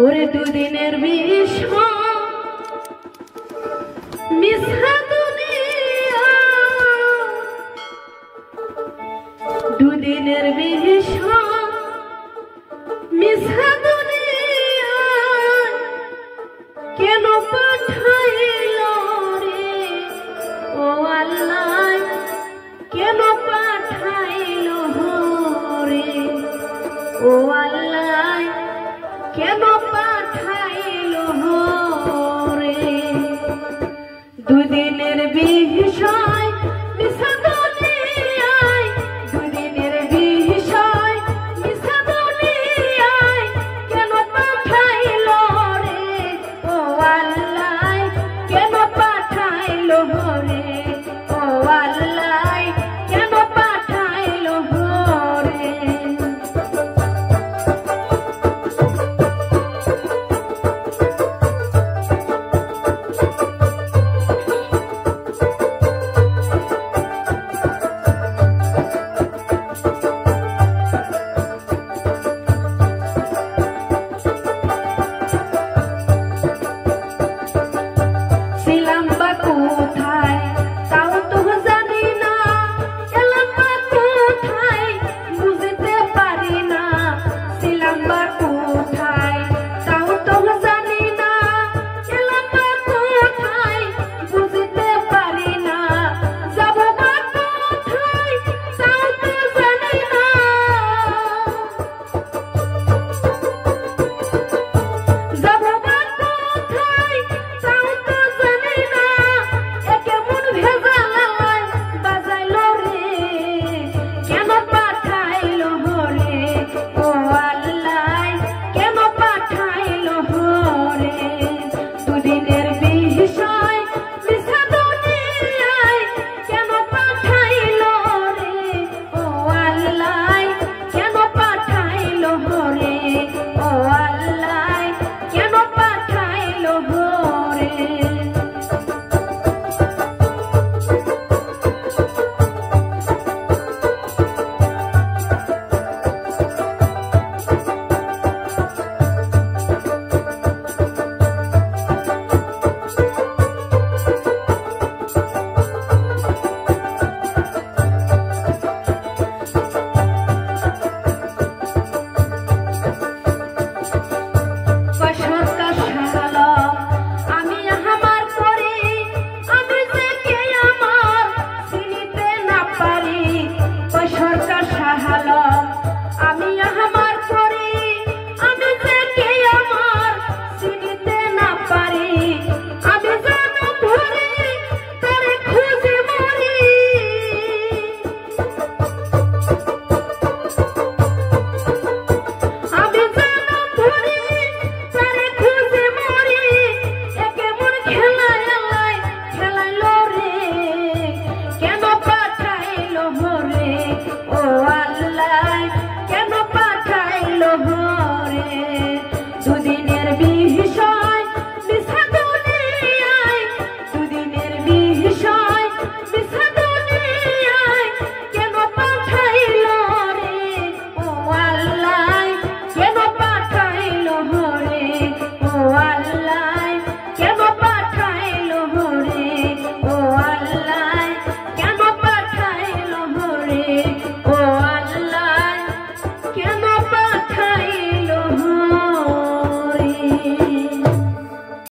ওরে দুদিনের বিষয় মিশা দুনিয়া, দুদিনের বিষয় মিশা দুনিয়া কেন পাঠাইল রে ও আল্লাহ, কেন পাঠাইল রে ও আল্লাহ, কেন পাঠাইল রে। দুদিনের বিষয় মিশা দুনিয়ায়, দুদিনের বিষয় মিশা দুনিয়ায় কেন পাঠাইল রে ও আল্লাহ, কেন পাঠাইল রে ও আল্লাহ, কেন পাঠাইল রে। কেন পাঠাইল রে